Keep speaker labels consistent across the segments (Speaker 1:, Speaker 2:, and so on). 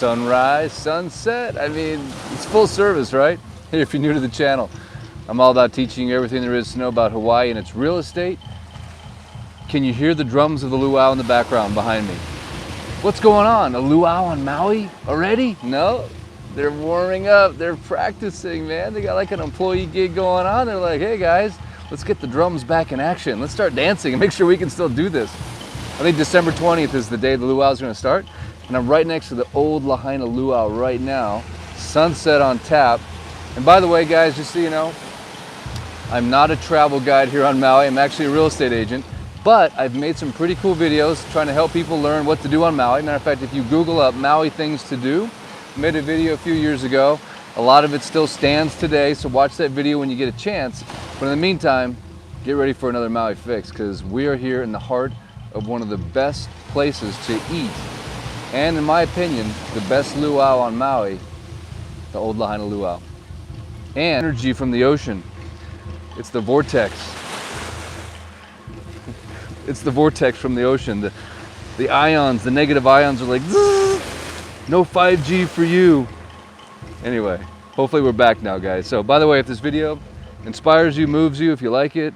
Speaker 1: Sunrise, sunset, I mean, it's full service, right? Hey, if you're new to the channel, I'm all about teaching you everything there is to know about Hawaii and its real estate. Can you hear the drums of the luau in the background behind me? What's going on? A luau on Maui already? No, they're warming up, they're practicing, man. They got like an employee gig going on. They're like, hey guys, let's get the drums back in action. Let's start dancing and make sure we can still do this. I think December 20th is the day the luau is going to start. And I'm right next to the old Lahaina luau right now. Sunset on tap. And by the way, guys, just so you know, I'm not a travel guide here on Maui. I'm actually a real estate agent. But I've made some pretty cool videos trying to help people learn what to do on Maui. Matter of fact, if you Google up Maui things to do, I made a video a few years ago. A lot of it still stands today, so watch that video when you get a chance. But in the meantime, get ready for another Maui fix, because we are here in the heart of one of the best places to eat. And in my opinion, the best luau on Maui, the old Lahaina luau. And energy from the ocean. It's the vortex. It's the vortex from the ocean. The ions, the negative ions are like, no 5G for you. Anyway, hopefully we're back now, guys. So by the way, if this video inspires you, moves you, if you like it,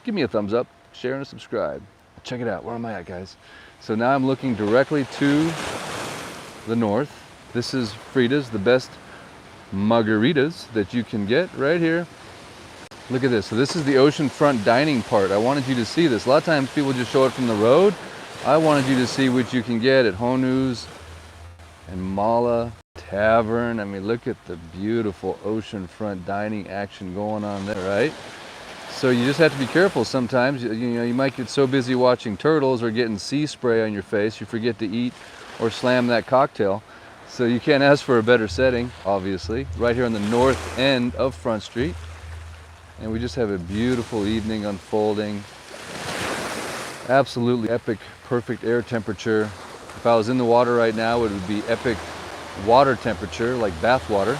Speaker 1: give me a thumbs up, share and subscribe. Check it out. Where am I at, guys? So now I'm looking directly to the north. This is Frida's, the best margaritas that you can get right here. Look at this. So this is the oceanfront dining part. I wanted you to see this. A lot of times people just show it from the road. I wanted you to see what you can get at Honu's and Mala Tavern. I mean, look at the beautiful oceanfront dining action going on there, right? So you just have to be careful sometimes. You know, you might get so busy watching turtles or getting sea spray on your face, you forget to eat or slam that cocktail. So you can't ask for a better setting, obviously, right here on the north end of Front Street. And we just have a beautiful evening unfolding. Absolutely epic, perfect air temperature. If I was in the water right now, it would be epic water temperature, like bath water.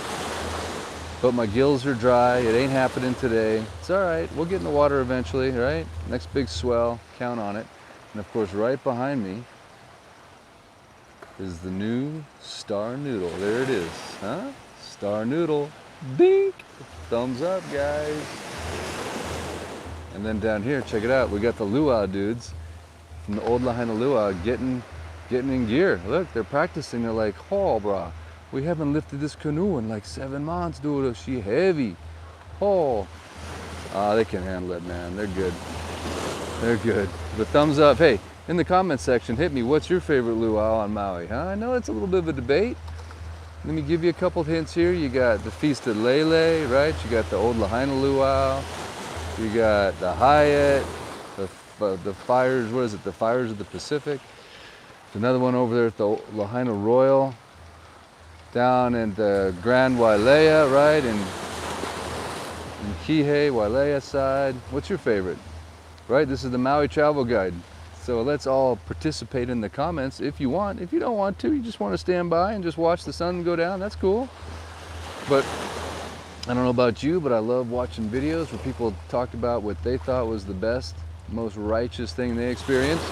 Speaker 1: But my gills are dry, it ain't happening today. It's all right, we'll get in the water eventually, right? Next big swell, count on it. And of course, right behind me is the new Star Noodle. There it is, huh? Star Noodle, bink! Thumbs up, guys. And then down here, check it out, we got the luau dudes from the old Lahaina luau getting in gear. Look, they're practicing, they're like, oh, brah. We haven't lifted this canoe in like 7 months, dude. She heavy. Oh. They can handle it, man. They're good. They're good. But thumbs up. Hey, in the comment section, hit me. What's your favorite luau on Maui? Huh? I know it's a little bit of a debate. Let me give you a couple hints here. You got the Feast of Lele, right? You got the old Lahaina luau. You got the Hyatt. The Fires, what is it? The Fires of the Pacific. There's another one over there at the Lahaina Royal. Down in the Grand Wailea, right? In Kihei, Wailea side. What's your favorite? Right? This is the Maui Travel Guide. So let's all participate in the comments if you want. If you don't want to, you just want to stand by and just watch the sun go down, that's cool. But I don't know about you, but I love watching videos where people talked about what they thought was the best, most righteous thing they experienced.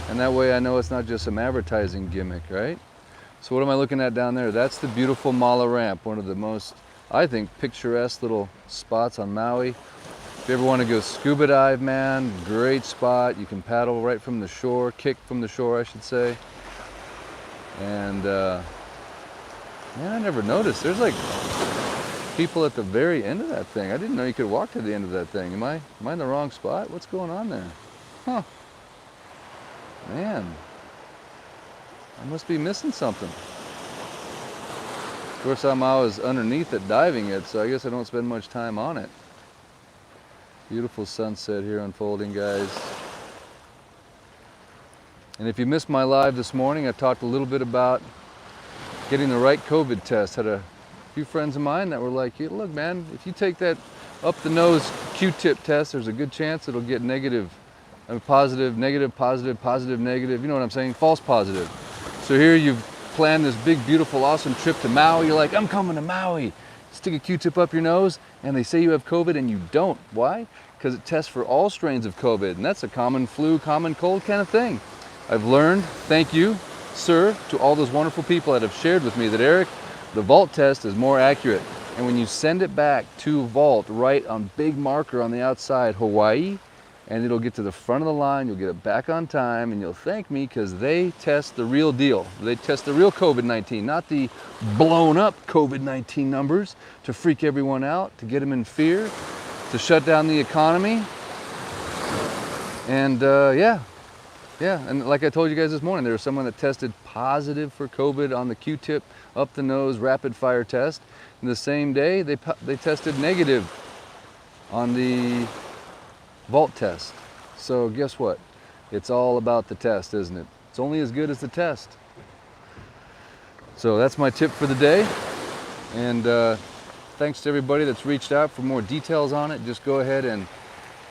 Speaker 1: And that way I know it's not just some advertising gimmick, right? So what am I looking at down there? That's the beautiful Mala Ramp, one of the most, I think, picturesque little spots on Maui. If you ever want to go scuba dive, man, great spot. You can paddle right from the shore, kick from the shore, I should say. And, man, I never noticed. There's like people at the very end of that thing. I didn't know you could walk to the end of that thing. Am I in the wrong spot? What's going on there? Huh. Man. I must be missing something. Of course, I was underneath it diving it, so I guess I don't spend much time on it. Beautiful sunset here unfolding, guys. And if you missed my live this morning, I talked a little bit about getting the right COVID test. Had a few friends of mine that were like, hey, look, man, if you take that up the nose Q-tip test, there's a good chance it'll get negative. I mean, positive, negative, positive, positive, negative. You know what I'm saying? False positive. So here you've planned this big, beautiful, awesome trip to Maui. You're like, I'm coming to Maui. Stick a Q-tip up your nose, and they say you have COVID, and you don't. Why? Because it tests for all strains of COVID, and that's a common flu, common cold kind of thing. I've learned, thank you, sir, to all those wonderful people that have shared with me that, Eric, the vault test is more accurate. And when you send it back to vault, write on big marker on the outside, Hawaii, and it'll get to the front of the line, you'll get it back on time, and you'll thank me because they test the real deal. They test the real COVID-19, not the blown up COVID-19 numbers to freak everyone out, to get them in fear, to shut down the economy. And yeah, and like I told you guys this morning, there was someone that tested positive for COVID on the Q-tip, up the nose, rapid fire test. And the same day, they tested negative on the vault test. So guess what? It's all about the test, isn't it? It's only as good as the test. So that's my tip for the day. And thanks to everybody that's reached out for more details on it. Just go ahead and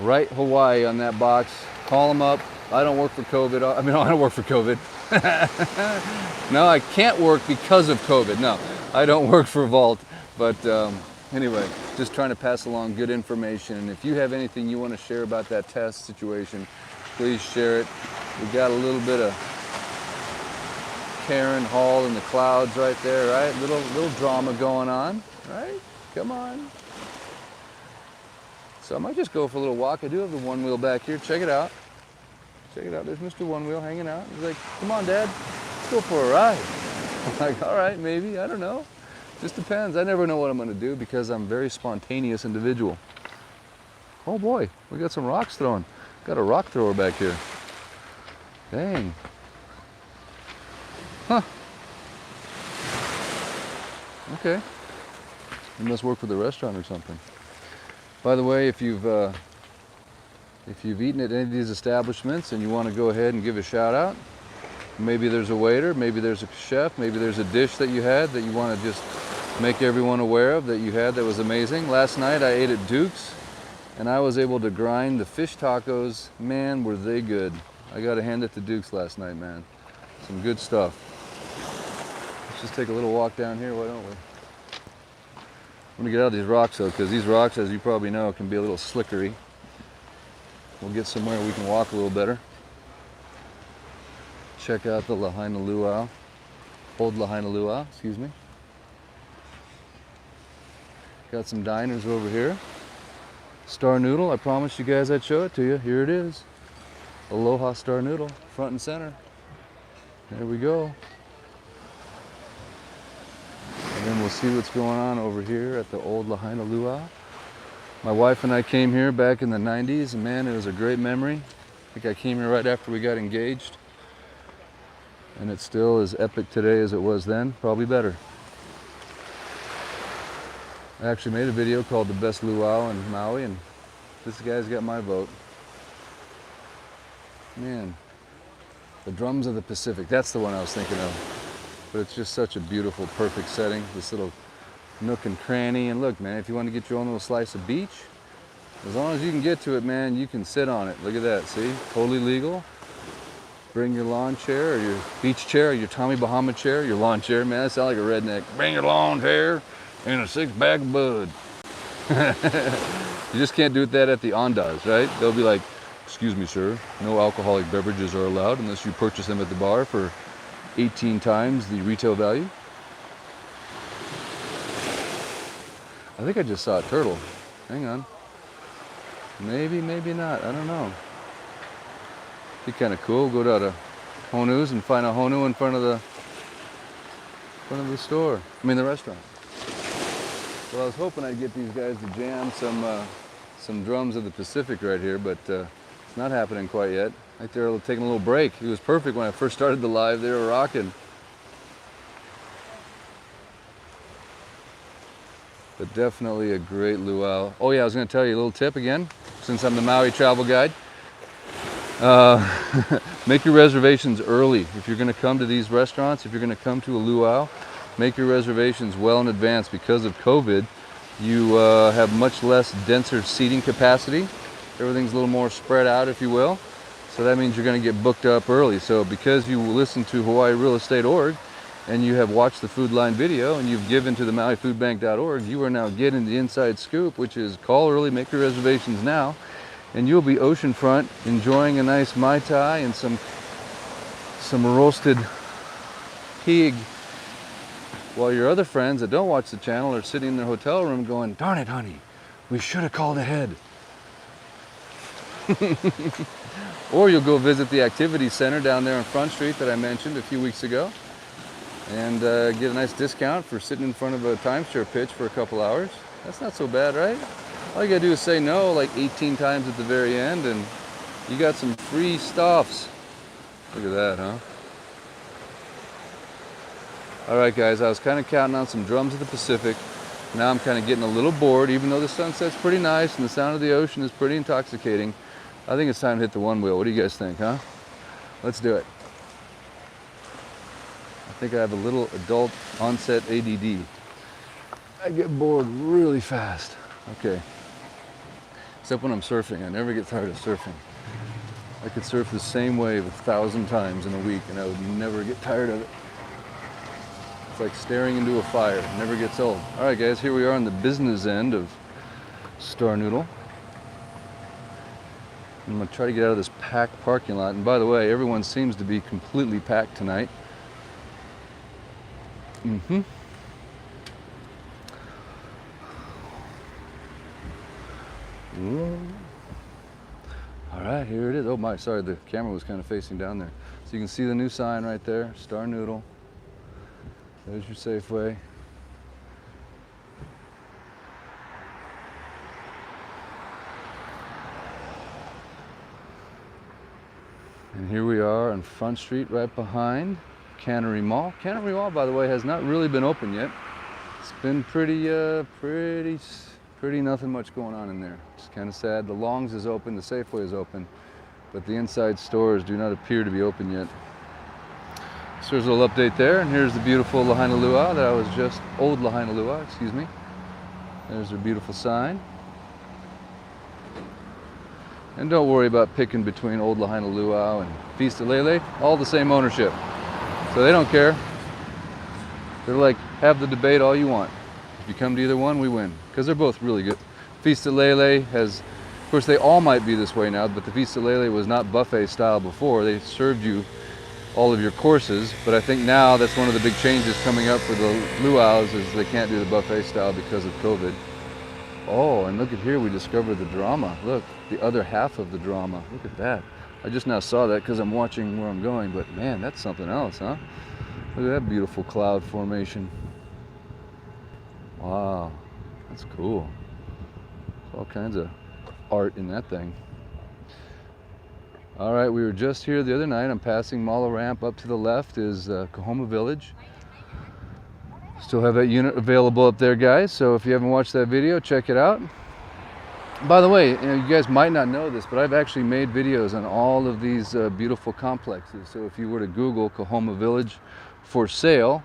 Speaker 1: write Hawaii on that box. Call them up. I don't work for COVID. I mean, I don't work for COVID. No, I can't work because of COVID. No, I don't work for Vault. But anyway, just trying to pass along good information. And if you have anything you want to share about that test situation, please share it. We got a little bit of Karen Hall in the clouds right there, right? Little drama going on, right? Come on. So I might just go for a little walk. I do have the one wheel back here. Check it out. Check it out. There's Mr. One Wheel hanging out. He's like, come on, Dad. Let's go for a ride. I'm like, all right, maybe. I don't know. Just depends. I never know what I'm going to do because I'm a very spontaneous individual. Oh, boy. We got some rocks thrown. Got a rock thrower back here. Dang. Huh. Okay. You must work for the restaurant or something. By the way, if you've eaten at any of these establishments and you want to go ahead and give a shout out, maybe there's a waiter, maybe there's a chef, maybe there's a dish that you had that you want to just make everyone aware of that you had that was amazing. Last night I ate at Duke's and I was able to grind the fish tacos. Man, were they good. I got to hand it to Duke's last night, man. Some good stuff. Let's just take a little walk down here, why don't we? I'm gonna get out of these rocks though, because these rocks, as you probably know, can be a little slickery. We'll get somewhere we can walk a little better. Check out the Lahainaluna, old Lahainaluna, excuse me. Got some diners over here. Star Noodle, I promised you guys I'd show it to you. Here it is. Aloha Star Noodle, front and center. There we go. And then we'll see what's going on over here at the old Lahainaluna. My wife and I came here back in the 90s, and man, it was a great memory. I think I came here right after we got engaged. And it's still as epic today as it was then, probably better. I actually made a video called The Best Luau in Maui, and this guy's got my vote. Man, the Drums of the Pacific, that's the one I was thinking of. But it's just such a beautiful, perfect setting. This little nook and cranny. And look, man, if you want to get your own little slice of beach, as long as you can get to it, man, you can sit on it. Look at that, see? Totally legal. Bring your lawn chair or your beach chair or your Tommy Bahama chair, your lawn chair. Man, that sounds like a redneck. Bring your lawn chair and a 6-pack of bud. You just can't do that at the Ondas, right? They'll be like, excuse me, sir, no alcoholic beverages are allowed unless you purchase them at the bar for 18 times the retail value. I think I just saw a turtle. Hang on. Maybe, maybe not. I don't know. Be kind of cool. Go down to Honu's and find a Honu in front of the store. I mean the restaurant. Well, I was hoping I'd get these guys to jam some Drums of the Pacific right here, but it's not happening quite yet. I think they're taking a little break. It was perfect when I first started the live. They were rocking. But definitely a great luau. Oh yeah, I was going to tell you a little tip again, since I'm the Maui travel guide. Make your reservations early. If you're going to come to these restaurants, if you're going to come to a luau, make your reservations well in advance. Because of COVID, you have much less denser seating capacity. Everything's a little more spread out, if you will. So that means you're going to get booked up early. So because you listen to HawaiiRealEstate.org and you have watched the Food Line video and you've given to the MauiFoodBank.org, you are now getting the inside scoop, which is call early, make your reservations now, and you'll be oceanfront enjoying a nice Mai Tai and some roasted pig, while your other friends that don't watch the channel are sitting in their hotel room going, darn it, honey, we should have called ahead. Or you'll go visit the activity center down there on Front Street that I mentioned a few weeks ago and get a nice discount for sitting in front of a timeshare pitch for a couple hours. That's not so bad, right? All you gotta do is say no like 18 times at the very end and you got some free stuffs. Look at that, huh? All right, guys, I was kind of counting on some drums of the Pacific. Now I'm kind of getting a little bored, even though the sunset's pretty nice and the sound of the ocean is pretty intoxicating. I think it's time to hit the one wheel. What do you guys think, huh? Let's do it. I think I have a little adult onset ADD. I get bored really fast. Okay. Except when I'm surfing. I never get tired of surfing. I could surf the same wave 1,000 times in a week and I would never get tired of it. It's like staring into a fire. It never gets old. All right, guys, here we are on the business end of Star Noodle. I'm gonna try to get out of this packed parking lot. And by the way, everyone seems to be completely packed tonight. All right, here it is. Oh my, sorry, the camera was kind of facing down there. So you can see the new sign right there, Star Noodle. There's your Safeway. And here we are on Front Street right behind Cannery Mall. Cannery Mall, by the way, has not really been open yet. It's been pretty nothing much going on in there. It's kind of sad. The Longs is open, the Safeway is open, but the inside stores do not appear to be open yet. So there's a little update there, and here's the beautiful Lahainaluna that I was just, old Lahainaluna, excuse me. There's their beautiful sign. And don't worry about picking between old Lahaina Luau and Vista Lele, all the same ownership. So they don't care. They're like, have the debate all you want. If you come to either one, we win. Because they're both really good. Vista Lele has, of course they all might be this way now, but the Vista Lele was not buffet style before. They served you all of your courses, but I think now that's one of the big changes coming up for the Luau's is they can't do the buffet style because of COVID. Oh, and look at here, we discovered the drama. Look, the other half of the drama. Look at that. I just now saw that because I'm watching where I'm going, but man, that's something else, huh? Look at that beautiful cloud formation. Wow, that's cool. All kinds of art in that thing. All right, we were just here the other night. I'm passing Mala Ramp. Up to the left is Kahoma Village. Still have that unit available up there, guys, so if you haven't watched that video, check it out. By the way, you guys might not know this, but I've actually made videos on all of these beautiful complexes. So if you were to Google Kahoma Village for sale,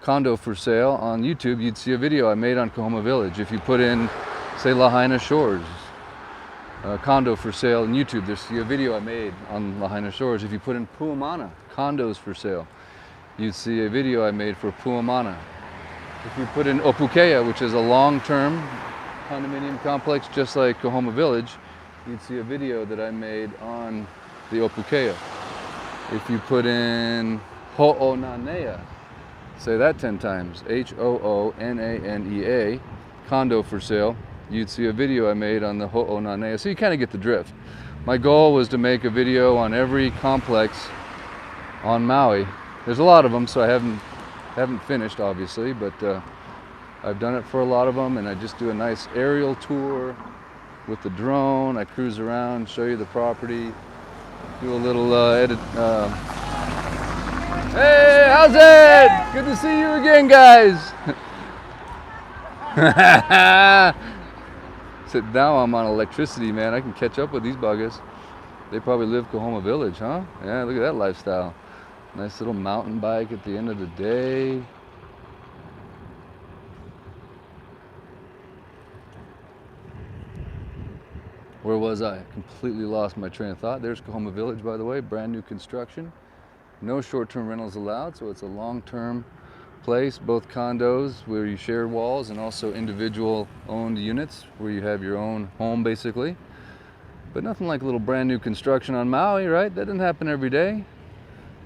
Speaker 1: condo for sale on YouTube, you'd see a video I made on Kahoma Village. If you put in, say, Lahaina Shores, condo for sale on YouTube, there's a video I made on Lahaina Shores. If you put in Puamana, condos for sale, you'd see a video I made for Puamana. If you put in Opukea, which is a long-term condominium complex just like Kahoma Village, you'd see a video that I made on the Opukea. If you put in Ho'onanea, say that 10 times, Hoonanea, condo for sale, you'd see a video I made on the Ho'onanea. So you kind of get the drift. My goal was to make a video on every complex on Maui. There's a lot of them, so I haven't finished, obviously, but I've done it for a lot of them, and I just do a nice aerial tour with the drone. I cruise around, show you the property, do a little edit. Hey, how's it? Good to see you again, guys. So now I'm on electricity, man. I can catch up with these buggers. They probably live Kahoma Village, huh? Yeah, look at that lifestyle. Nice little mountain bike at the end of the day. Where was I? Completely lost my train of thought. There's Kahoma Village, by the way, brand new construction. No short-term rentals allowed, so it's a long-term place, both condos where you share walls and also individual owned units where you have your own home basically. But nothing like a little brand new construction on Maui, right? That doesn't happen every day.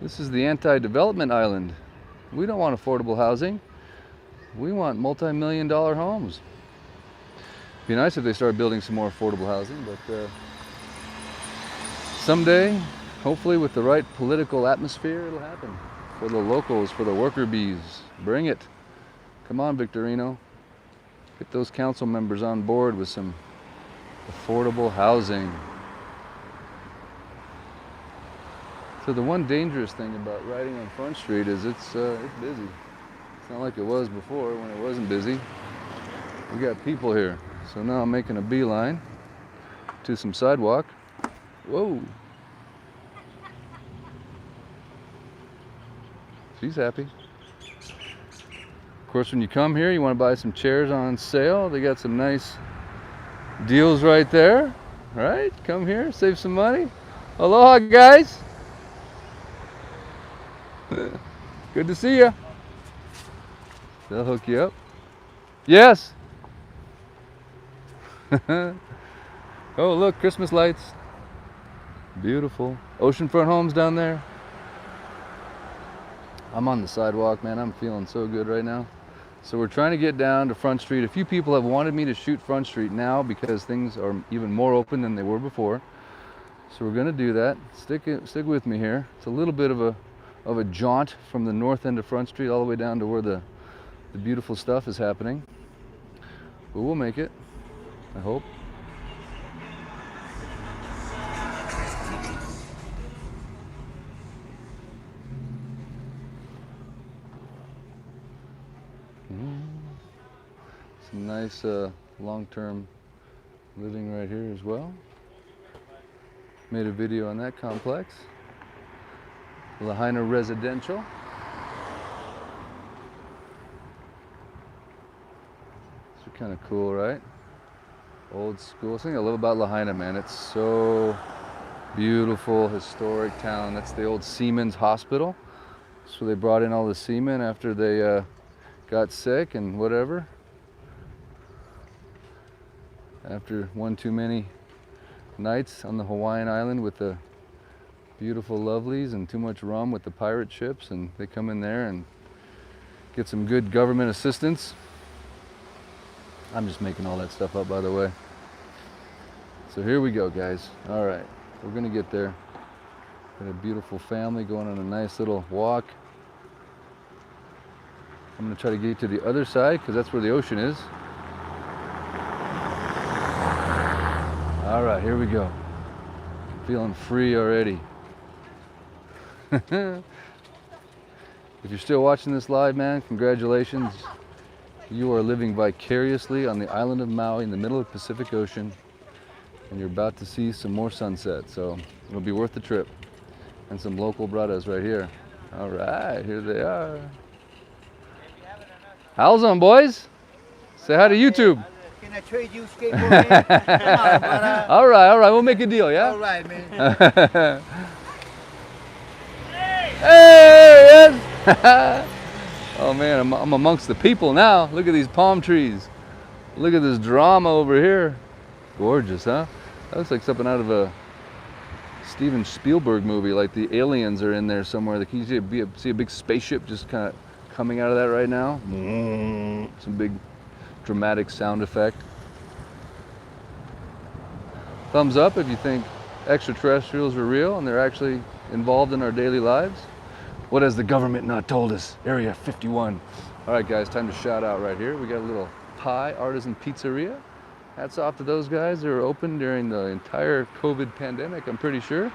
Speaker 1: This is the anti-development island. We don't want affordable housing. We want multi-million-dollar homes. It'd be nice if they started building some more affordable housing, but someday, hopefully with the right political atmosphere, it'll happen. For the locals, for the worker bees. Bring it. Come on, Victorino. Get those council members on board with some affordable housing. So the one dangerous thing about riding on Front Street is it's busy. It's not like it was before when it wasn't busy. We got people here. So now I'm making a beeline to some sidewalk. Whoa. She's happy. Of course, when you come here, you want to buy some chairs on sale. They got some nice deals right there. Right? Come here, save some money. Aloha, guys. Good to see you. They'll hook you up. Yes. Oh, look, Christmas lights. Beautiful. Oceanfront homes down there. I'm on the sidewalk, man. I'm feeling so good right now. So we're trying to get down to Front Street. A few people have wanted me to shoot Front Street now because things are even more open than they were before. So we're going to do that. Stick with me here. It's a little bit of a jaunt from the north end of Front Street all the way down to where the beautiful stuff is happening. But we'll make it, I hope. Some nice long-term living right here as well. Made a video on that complex. Lahaina residential. It's kind of cool, right? Old school. Something I love about Lahaina, man. It's so beautiful, historic town. That's the old Seamen's Hospital. So they brought in all the seamen after they got sick and whatever. After one too many nights on the Hawaiian island with the beautiful lovelies and too much rum with the pirate ships, and they come in there and get some good government assistance. I'm just making all that stuff up, by the way. So here we go, guys. All right, we're gonna get there. Got a beautiful family going on a nice little walk. I'm gonna try to get to the other side because that's where the ocean is. All right, here we go. Feeling free already. If you're still watching this live, man, congratulations. You are living vicariously on the island of Maui in the middle of the Pacific Ocean, and you're about to see some more sunset, so it'll be worth the trip. And some local brothers right here. All right, here they are. How's on, boys? Say hi to YouTube.
Speaker 2: Can I trade you skateboarding? Come on, brother.
Speaker 1: All right, we'll make a deal, yeah?
Speaker 2: All right, man.
Speaker 1: Hey, yes. Oh man, I'm amongst the people now. Look at these palm trees. Look at this drama over here. Gorgeous, huh? That looks like something out of a Steven Spielberg movie, like the aliens are in there somewhere. Can you see a big spaceship just kind of coming out of that right now? Some big dramatic sound effect. Thumbs up if you think extraterrestrials are real and they're actually involved in our daily lives. What has the government not told us? Area 51. All right, guys, time to shout out right here. We got a little pie artisan pizzeria. Hats off to those guys. They were open during the entire COVID pandemic, I'm pretty sure.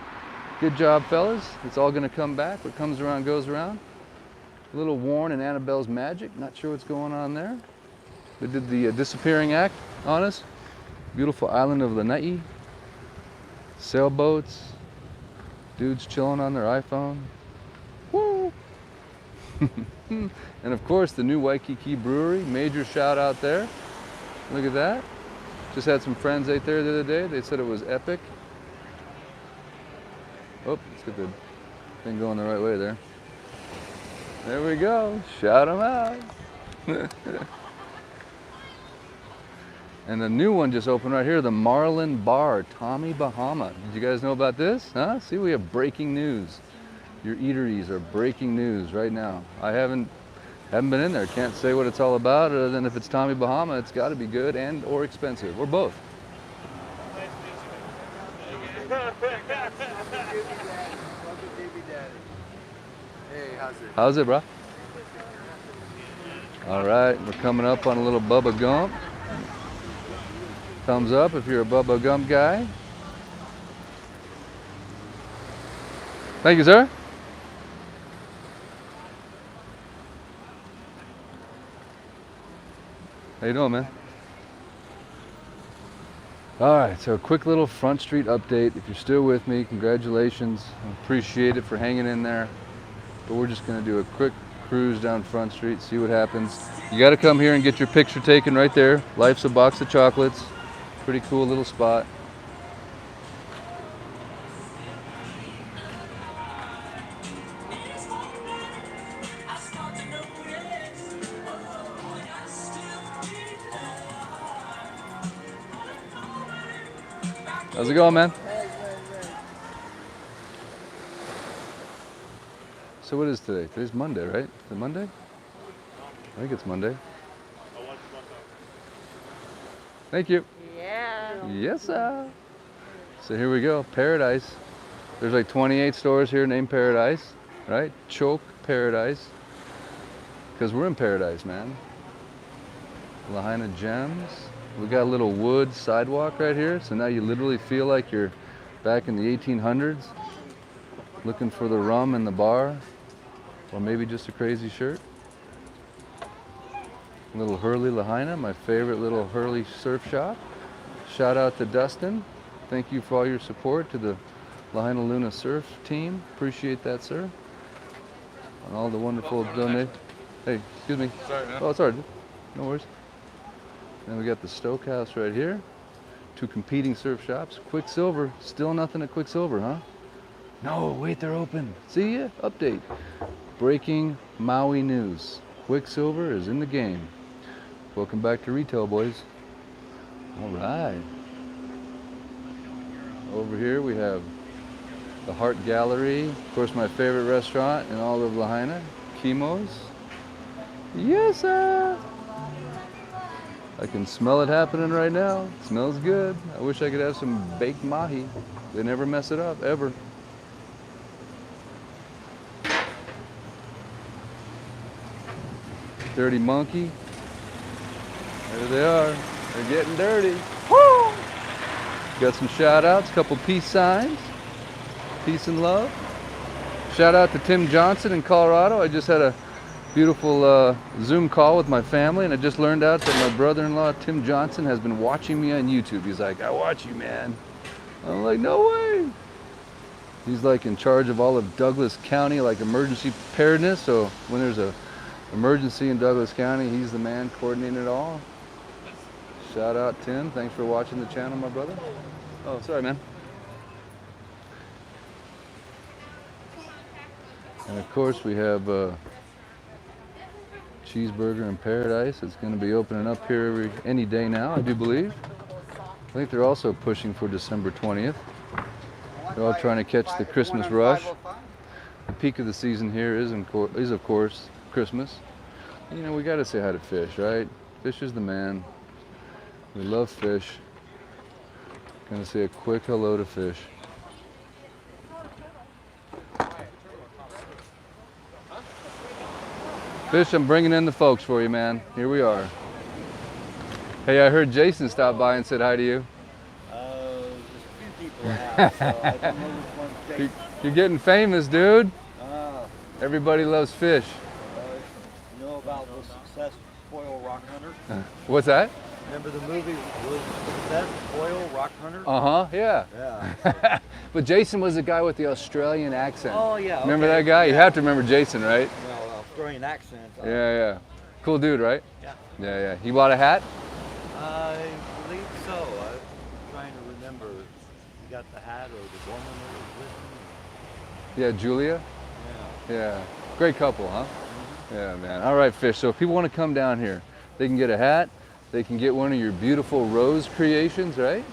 Speaker 1: Good job, fellas. It's all gonna come back. What comes around goes around. A little Warren and Annabelle's magic. Not sure what's going on there. They did the disappearing act on us. Beautiful island of Lanai. Sailboats. Dudes chilling on their iPhone. Woo! And of course, the new Waikiki Brewery. Major shout out there. Look at that. Just had some friends out there the other day. They said it was epic. Oh, let's get the thing going the right way there. There we go. Shout them out. And the new one just opened right here, the Marlin Bar, Tommy Bahama. Did you guys know about this? Huh? See, we have breaking news. your eateries are breaking news right now. I haven't been in there. Can't say what it's all about other than if it's Tommy Bahama, it's got to be good and or expensive, or both.
Speaker 2: Hey, how's it?
Speaker 1: How's it, bro? All right, we're coming up on a little Bubba Gump. Thumbs up if you're a Bubba Gump guy. Thank you, sir. How you doing, man? All right, so a quick little Front Street update. If you're still with me, congratulations. I appreciate it for hanging in there. But we're just gonna do a quick cruise down Front Street, see what happens. You gotta come here and get your picture taken right there. Life's a box of chocolates. Pretty cool little spot. How's it going, man? So what is today? Today's Monday, right? Is it Monday? I think it's Monday. Thank you.
Speaker 3: Yeah.
Speaker 1: Yes, sir. So here we go, Paradise. There's like 28 stores here named Paradise, right? Choke Paradise. Because we're in Paradise, man. Lahaina Gems. We got a little wood sidewalk right here, so now you literally feel like you're back in the 1800s, looking for the rum in the bar, or maybe just a crazy shirt. Little Hurley Lahaina, my favorite little Hurley surf shop. Shout out to Dustin. Thank you for all your support to the Lahainaluna surf team. Appreciate that, sir. And all the wonderful donations. Hey, excuse me.
Speaker 4: Sorry, man.
Speaker 1: Oh, it's all right. No worries. Then we got the Stoke House right here. Two competing surf shops. Quicksilver, still nothing at Quicksilver, huh? No, wait, they're open. See ya, update. Breaking Maui news. Quicksilver is in the game. Welcome back to retail, boys. All right. Over here we have the Heart Gallery. Of course, my favorite restaurant in all of Lahaina, Kimo's. Yes, sir. I can smell it happening right now. It smells good. I wish I could have some baked mahi. They never mess it up, ever. Dirty Monkey. There they are. They're getting dirty. Woo! Got some shout outs, couple peace signs. Peace and love. Shout out to Tim Johnson in Colorado. I just had a beautiful Zoom call with my family, and I just learned out that my brother-in-law Tim Johnson has been watching me on YouTube. He's like, I watch you, man. I'm like, no way. He's like in charge of all of Douglas County, like emergency preparedness. So when there's a emergency in Douglas County, he's the man coordinating it all. Shout out Tim. Thanks for watching the channel, my brother. Oh, sorry, man. And of course we have Cheeseburger in Paradise. It's going to be opening up here any day now, I do believe. I think they're also pushing for December 20th. They're all trying to catch the Christmas rush. The peak of the season here is of course Christmas. You know, we got to say hi to Fish, right? Fish is the man. We love Fish. Gonna say a quick hello to Fish. Fish, I'm bringing in the folks for you, man. Here we are. Hey, I heard Jason stopped by and said hi to you.
Speaker 2: There's a few people have, so I don't know which one's Jason.
Speaker 1: You're getting famous, dude.
Speaker 2: Uh,
Speaker 1: Everybody loves Fish.
Speaker 2: you know about the success Spoil Rock Hunter?
Speaker 1: What's that?
Speaker 2: Remember the movie was Success Spoil Rock Hunter?
Speaker 1: Uh-huh, yeah.
Speaker 2: Yeah.
Speaker 1: But Jason was the guy with the Australian accent.
Speaker 2: Oh yeah.
Speaker 1: Remember
Speaker 2: okay.
Speaker 1: that guy? You
Speaker 2: Yeah.
Speaker 1: have to remember Jason, right?
Speaker 2: Well, Australian accent.
Speaker 1: Yeah, yeah. Cool dude, right?
Speaker 2: Yeah.
Speaker 1: Yeah, yeah. He bought a hat?
Speaker 2: I believe so. I'm trying to remember. You got the hat or the woman that was with
Speaker 1: Yeah, Julia?
Speaker 2: you?
Speaker 1: Yeah. Great couple, huh? Yeah, man. All right, Fish. So if people want to come down here, they can get a hat. They can get one of your beautiful rose creations, right?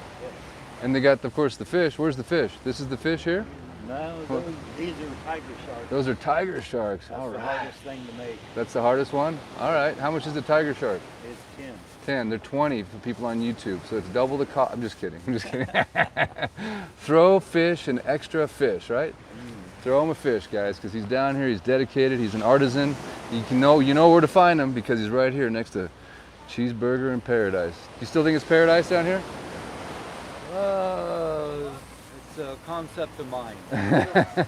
Speaker 1: And they got, of course, the fish. Where's the fish? This is the fish here?
Speaker 2: No, these are tiger sharks.
Speaker 1: Those are tiger sharks.
Speaker 2: That's
Speaker 1: All
Speaker 2: the
Speaker 1: right.
Speaker 2: hardest thing to make.
Speaker 1: That's the hardest one? All right. How much is a tiger shark?
Speaker 2: It's 10.
Speaker 1: 10. They're 20 for people on YouTube. So it's double the cost. I'm just kidding. I'm just kidding. Throw fish and extra fish, right? Throw him a fish, guys, because he's down here. He's dedicated. He's an artisan. You know where to find him because he's right here next to Cheeseburger in Paradise. You still think it's paradise down here?
Speaker 2: It's a concept of mine. So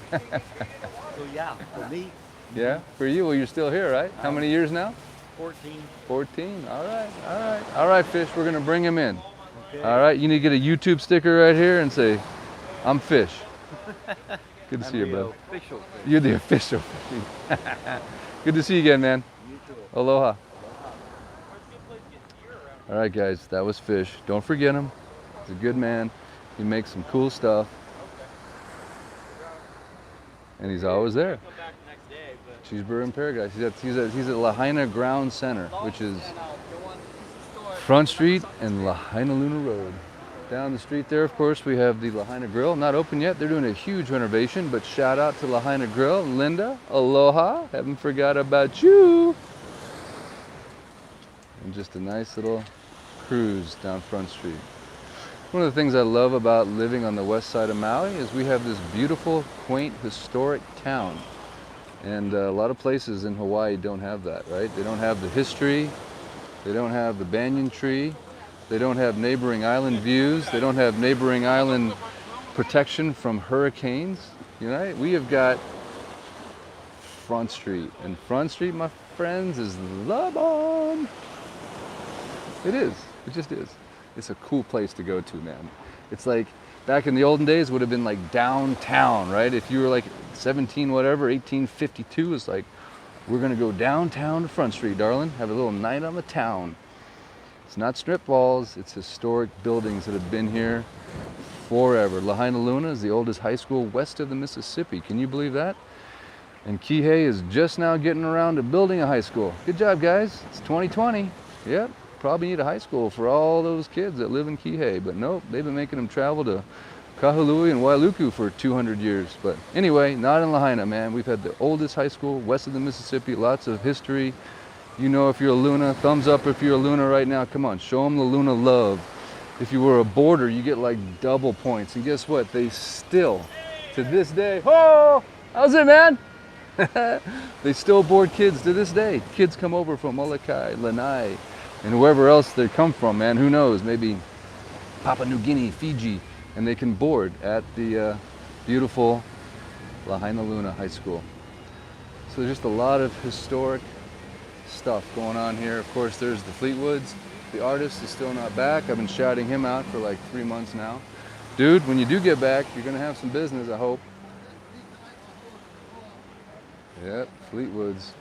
Speaker 2: yeah, for me,
Speaker 1: Yeah, for you. Well, you're still here, right? How many years now?
Speaker 2: 14.
Speaker 1: 14. All right, all right. All right, Fish, we're going to bring him in.
Speaker 2: Okay.
Speaker 1: All right, you need to get a YouTube sticker right here and say, I'm Fish. Good to see you, bro.
Speaker 2: Official fish.
Speaker 1: You're the official Fish. Good to see you again, man.
Speaker 2: You too.
Speaker 1: Aloha. All right, guys, that was Fish. Don't forget him. He's a good man. He makes some cool stuff. And he's always there. Cheeseburger in Paradise. He's at Lahaina Ground Center, which is Front Street and Lahainaluna Road. Down the street there, of course, we have the Lahaina Grill. Not open yet. They're doing a huge renovation, but shout out to Lahaina Grill. Linda, aloha. Haven't forgot about you. And just a nice little cruise down Front Street. One of the things I love about living on the west side of Maui is we have this beautiful, quaint, historic town. And a lot of places in Hawaii don't have that, right? They don't have the history. They don't have the banyan tree. They don't have neighboring island views. They don't have neighboring island protection from hurricanes. You know, we have got Front Street. And Front Street, my friends, is the bomb. It is. It just is. It's a cool place to go to, man. It's like, back in the olden days, would have been like downtown, right? If you were like 17, whatever, 1852, it's like, we're gonna go downtown to Front Street, darling. Have a little night on the town. It's not strip malls, it's historic buildings that have been here forever. Lahainaluna is the oldest high school west of the Mississippi. Can you believe that? And Kihei is just now getting around to building a high school. Good job, guys. It's 2020. Yep. Probably need a high school for all those kids that live in Kihei, but nope, they've been making them travel to Kahului and Wailuku for 200 years. But anyway, not in Lahaina, man. We've had the oldest high school west of the Mississippi, lots of history. You know, if you're a Luna, thumbs up if you're a Luna right now. Come on, show them the Luna love. If you were a boarder, you get like double points. And guess what? They still, to this day, oh, how's it, man? They still board kids to this day. Kids come over from Molokai, Lanai, and wherever else they come from, man, who knows, maybe Papua New Guinea, Fiji, and they can board at the beautiful Lahainaluna High School. So there's just a lot of historic stuff going on here. Of course, there's the Fleetwoods. The artist is still not back. I've been shouting him out for like 3 months now. Dude, when you do get back, you're gonna have some business, I hope. Yep, Fleetwoods.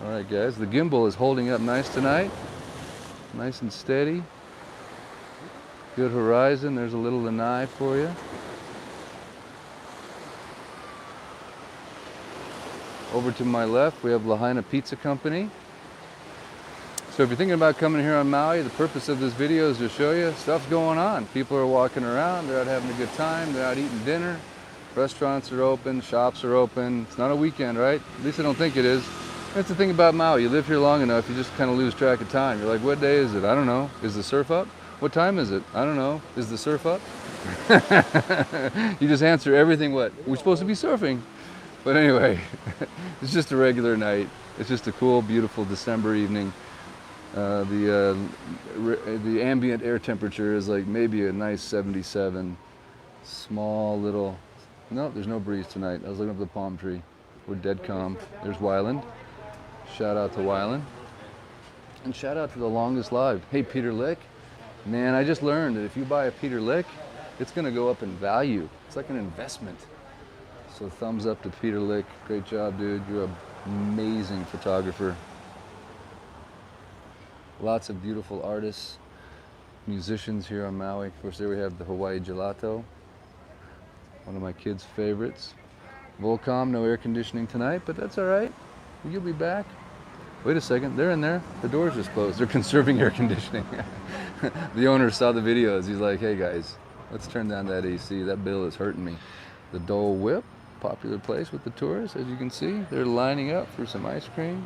Speaker 1: All right, guys, the gimbal is holding up nice tonight. Nice and steady. Good horizon. There's a little lanai for you. Over to my left, we have Lahaina Pizza Company. So if you're thinking about coming here on Maui, the purpose of this video is to show you stuff's going on. People are walking around, they're out having a good time, they're out eating dinner. Restaurants are open, shops are open. It's not a weekend, right? At least I don't think it is. That's the thing about Maui. You live here long enough, you just kind of lose track of time. You're like, what day is it? I don't know. Is the surf up? What time is it? I don't know. Is the surf up? You just answer everything what? We're supposed to be surfing. But anyway, it's just a regular night. It's just a cool, beautiful December evening. The ambient air temperature is like maybe a nice 77. Small little, no, there's no breeze tonight. I was looking up the palm tree. We're dead calm. There's Wyland. Shout out to Wyland. And shout out to the longest lived. Hey, Peter Lick. Man, I just learned that if you buy a Peter Lick, it's gonna go up in value. It's like an investment. So thumbs up to Peter Lick. Great job, dude. You're an amazing photographer. Lots of beautiful artists, musicians here on Maui. Of course, there we have the Hawaii Gelato. One of my kids' favorites. Volcom, no air conditioning tonight, but that's all right. You'll be back. Wait a second, they're in there. The door's just closed. They're conserving air conditioning. The owner saw the videos. He's like, hey guys, Let's turn down that AC. That bill is hurting me. The Dole Whip, popular place with the tourists. As you can see, they're lining up for some ice cream.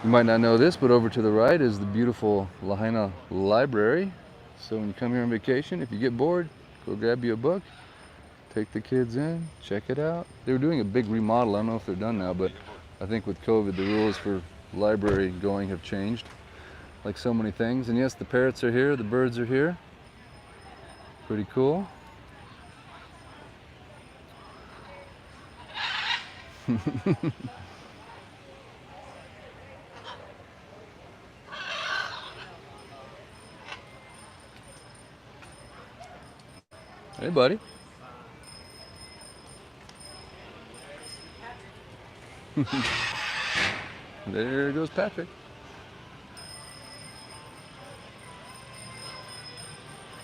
Speaker 1: You might not know this, but over to the right is the beautiful Lahaina Library. So when you come here on vacation, if you get bored, go grab you a book, take the kids in, check it out. They were doing a big remodel. I don't know if they're done now, but I think with COVID, the rules for library going have changed, like so many things. And yes, the parrots are here, the birds are here. Pretty cool. Hey, buddy. There goes Patrick.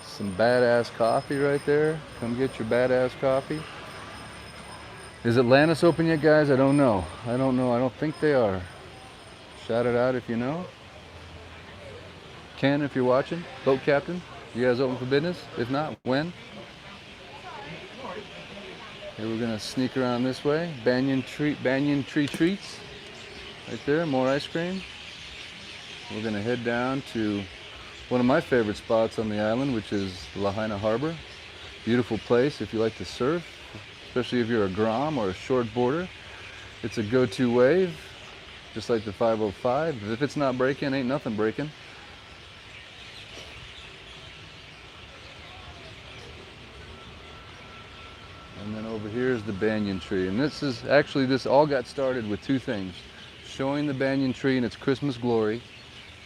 Speaker 1: Some badass coffee right there. Come get your badass coffee. Is Atlantis open yet, guys? I don't know. I don't think they are. Shout it out if you know. Ken, if you're watching, boat captain, you guys open for business? If not, when? Here we're gonna sneak around this way. Banyan tree treats. Right there, more ice cream. We're gonna head down to one of my favorite spots on the island, which is Lahaina Harbor. Beautiful place if you like to surf, especially if you're a grom or a short boarder. It's a go-to wave, just like the 505. If it's not breaking, ain't nothing breaking. And then over here is the banyan tree. And this all got started with two things. Showing the banyan tree in its Christmas glory,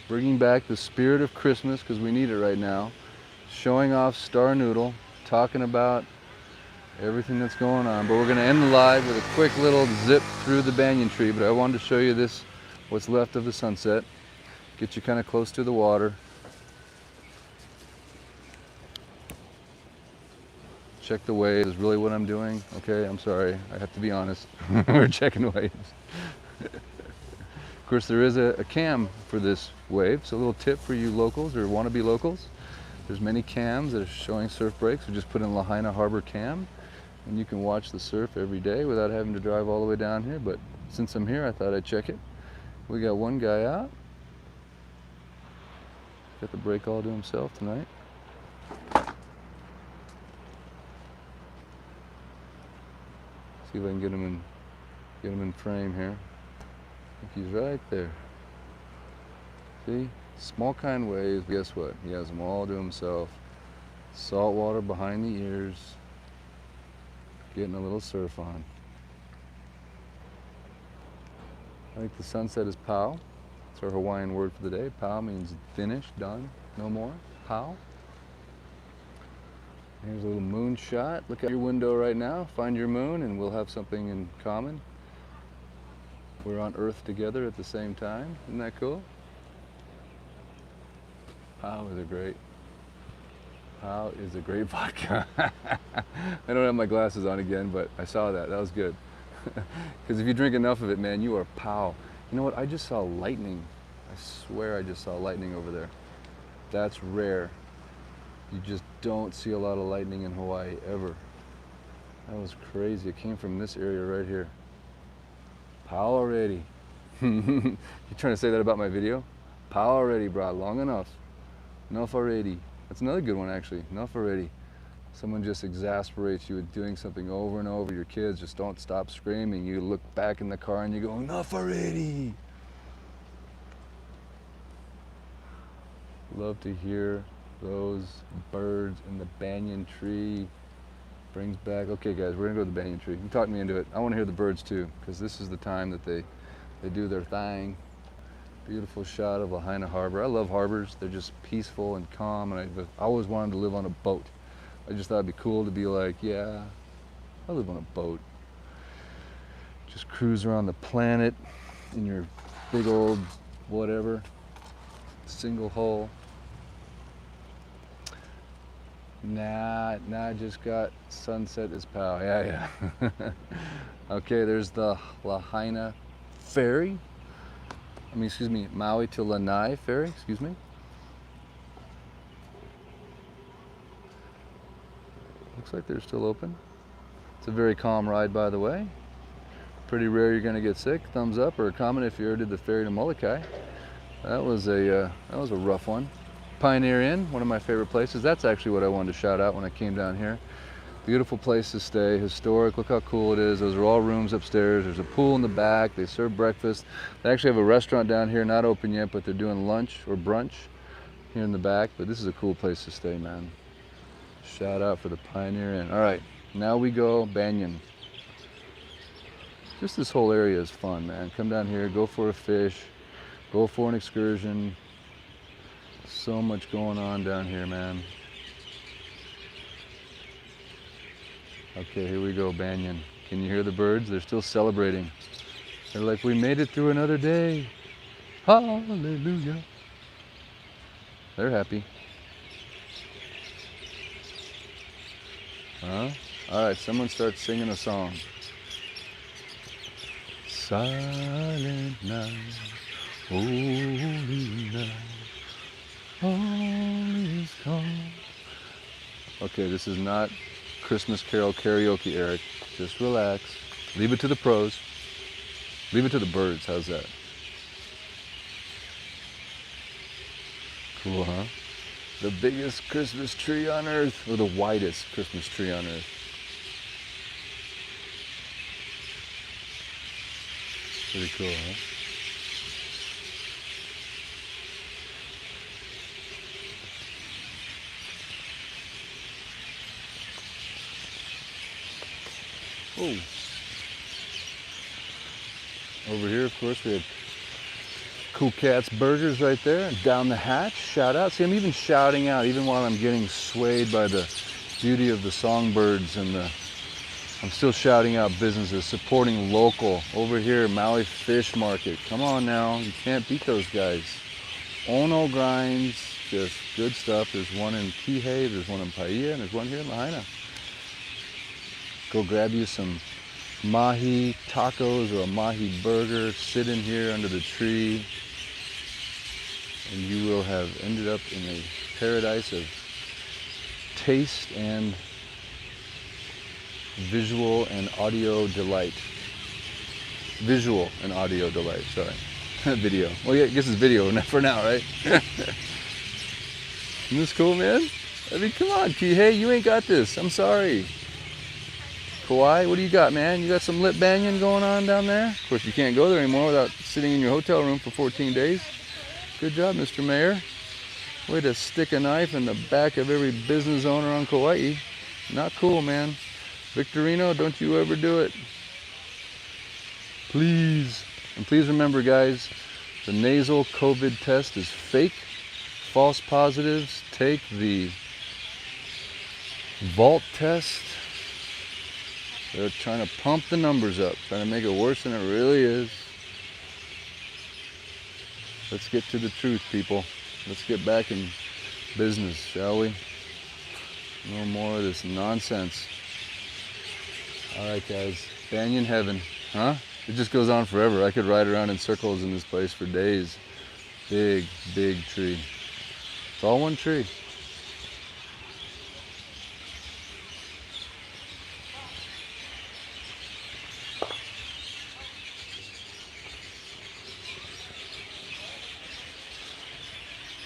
Speaker 1: bringing back the spirit of Christmas, because we need it right now. Showing off Star Noodle, talking about everything that's going on. But we're gonna end the live with a quick little zip through the banyan tree. But I wanted to show you this, what's left of the sunset. Get you kind of close to the water. Check the waves is really what I'm doing. Okay, I'm sorry, I have to be honest. We're checking the waves. Of course, there is a cam for this wave, so a little tip for you locals or wannabe locals. There's many cams that are showing surf breaks. We just put in Lahaina Harbor cam, and you can watch the surf every day without having to drive all the way down here. But since I'm here, I thought I'd check it. We got one guy out. Got the break all to himself tonight. See if I can get him in frame here. I think he's right there. See? Small kind waves. Guess what? He has them all to himself. Salt water behind the ears. Getting a little surf on. I think the sunset is pau. It's our Hawaiian word for the day. Pau means finished, done, no more. Pau. Here's a little moon shot. Look out your window right now. Find your moon and we'll have something in common. We're on Earth together at the same time. Isn't that cool? Pau is a great vodka. I don't have my glasses on again, but I saw that. That was good. Because if you drink enough of it, man, you are pau. You know what? I just saw lightning. I swear I just saw lightning over there. That's rare. You just don't see a lot of lightning in Hawaii ever. That was crazy. It came from this area right here. Pau already. You trying to say that about my video? Pau already, brah. Long enough. Enough already. That's another good one, actually. Enough already. Someone just exasperates you with doing something over and over. Your kids just don't stop screaming. You look back in the car and you go, enough already. Love to hear those birds in the banyan tree. Brings back, okay guys, we're gonna go to the banyan tree. You talked me into it. I wanna hear the birds too, because this is the time that they do their thing. Beautiful shot of Lahaina Harbor. I love harbors. They're just peaceful and calm, and I always wanted to live on a boat. I just thought it'd be cool to be like, yeah, I live on a boat. Just cruise around the planet in your big old whatever, single hull. Nah, I just got sunset is pau. Yeah. Okay, there's the Lahaina ferry. Excuse me, Maui to Lanai ferry, excuse me. Looks like they're still open. It's a very calm ride, by the way. Pretty rare you're gonna get sick. Thumbs up or a comment if you ever did the ferry to Molokai. That was a rough one. Pioneer Inn, one of my favorite places. That's actually what I wanted to shout out when I came down here. Beautiful place to stay, historic. Look how cool it is. Those are all rooms upstairs. There's a pool in the back. They serve breakfast. They actually have a restaurant down here, not open yet, but they're doing lunch or brunch here in the back. But this is a cool place to stay, man. Shout out for the Pioneer Inn. All right, now we go Banyan. Just this whole area is fun, man. Come down here, go for a fish, go for an excursion. So much going on down here, man. Okay, here we go, Banyan. Can you hear the birds? They're still celebrating. They're like, we made it through another day. Hallelujah. They're happy. Huh? All right, someone starts singing a song. Silent night, holy night, all is calm. Okay, this is not Christmas Carol karaoke, Eric. Just relax. Leave it to the pros. Leave it to the birds. How's that? Cool, huh? The biggest Christmas tree on earth, or the widest Christmas tree on earth. Pretty cool, huh? Oh. Over here, of course, we have Cool Cat's Burgers right there. And down the hatch, shout out. See, I'm even shouting out, even while I'm getting swayed by the beauty of the songbirds and I'm still shouting out businesses, supporting local. Over here, Maui Fish Market. Come on now, you can't beat those guys. Ono grinds, just good stuff. There's one in Kihei, there's one in Paia, and there's one here in Lahaina. Go grab you some mahi tacos or a mahi burger. Sit in here under the tree, and you will have ended up in a paradise of taste and visual and audio delight. Visual and audio delight, sorry. Video. Well, yeah, I guess it's video for now, right? Isn't this cool, man? I mean, come on, Kihei, you ain't got this. I'm sorry. Kauai, what do you got, man? You got some lit Banyan going on down there? Of course, you can't go there anymore without sitting in your hotel room for 14 days. Good job, Mr. Mayor. Way to stick a knife in the back of every business owner on Kauai. Not cool, man. Victorino, don't you ever do it. Please. And please remember, guys, the nasal COVID test is fake. False positives, take the vault test. They're trying to pump the numbers up, trying to make it worse than it really is. Let's get to the truth, people. Let's get back in business, shall we? No more of this nonsense. All right, guys. Banyan heaven, huh? It just goes on forever. I could ride around in circles in this place for days. Big, big tree. It's all one tree.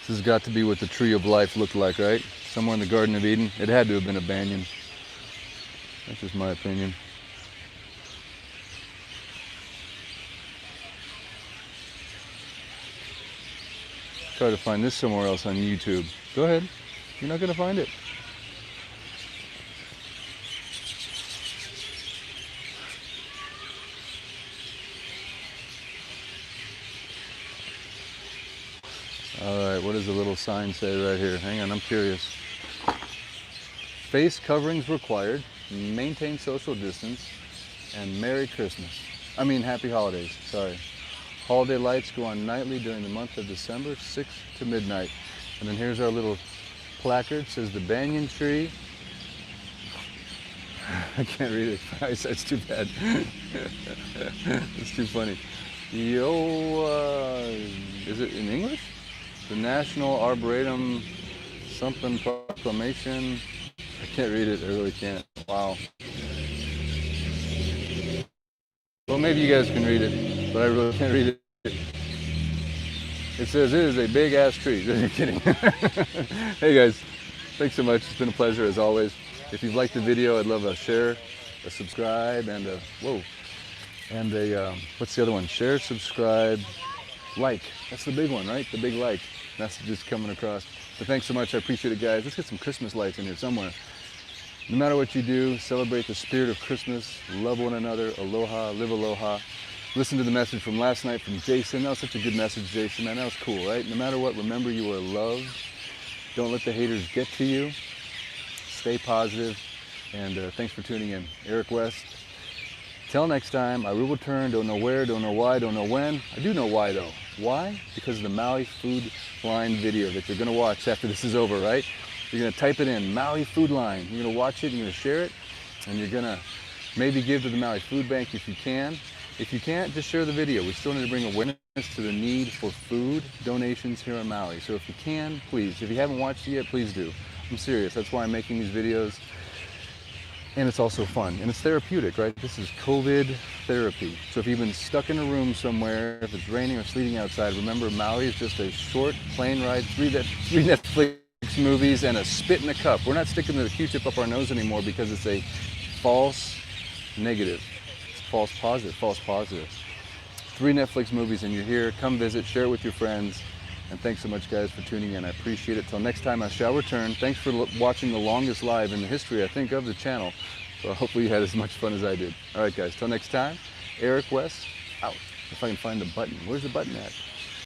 Speaker 1: This has got to be what the tree of life looked like, right? Somewhere in the Garden of Eden. It had to have been a banyan. That's just my opinion. Try to find this somewhere else on YouTube. Go ahead. You're not going to find it. All right, what does the little sign say right here? Hang on, I'm curious. Face coverings required, maintain social distance, and Merry Christmas. I mean, Happy Holidays, sorry. Holiday lights go on nightly during the month of December, 6 to midnight. And then here's our little placard. It says the banyan tree. I can't read it. That's too bad. It's too funny. Is it in English? The National Arboretum something proclamation I can't read it. I really can't. Wow. Well, maybe you guys can read it, but I really can't read it. It says it is a big ass tree. You're kidding. Hey guys, thanks so much. It's been a pleasure as always. If you've liked the video, I'd love a share, a subscribe, and a what's the other one? Share, subscribe, like. That's the big one, right? The big like. Message is coming across. But thanks so much. I appreciate it, guys. Let's get some Christmas lights in here somewhere. No matter what you do, celebrate the spirit of Christmas. Love one another. Aloha. Live aloha. Listen to the message from last night from Jason. That was such a good message, Jason. Man, that was cool, right? No matter what, remember you are loved. Don't let the haters get to you. Stay positive. And thanks for tuning in. Eric West. Till next time, I will return. Don't know where, don't know why, don't know when. I do know why, though. Why? Because of the Maui Food Line video that you're going to watch after this is over, right? You're going to type it in, Maui Food Line. You're going to watch it, you're going to share it, and you're going to maybe give to the Maui Food Bank if you can. If you can't, just share the video. We still need to bring awareness to the need for food donations here on Maui. So if you can, please. If you haven't watched it yet, please do. I'm serious. That's why I'm making these videos. And it's also fun. And it's therapeutic, right? This is COVID therapy. So if you've been stuck in a room somewhere, if it's raining or sleeting outside, remember Maui is just a short plane ride, three Netflix movies, and a spit in a cup. We're not sticking the Q-tip up our nose anymore because it's a false negative. False positive, false positive. 3 Netflix movies and you're here. Come visit, share it with your friends. And thanks so much, guys, for tuning in. I appreciate it. Till next time, I shall return. Thanks for watching the longest live in the history, I think, of the channel. So hopefully you had as much fun as I did. All right, guys, till next time, Eric West, out. If I can find the button. Where's the button at?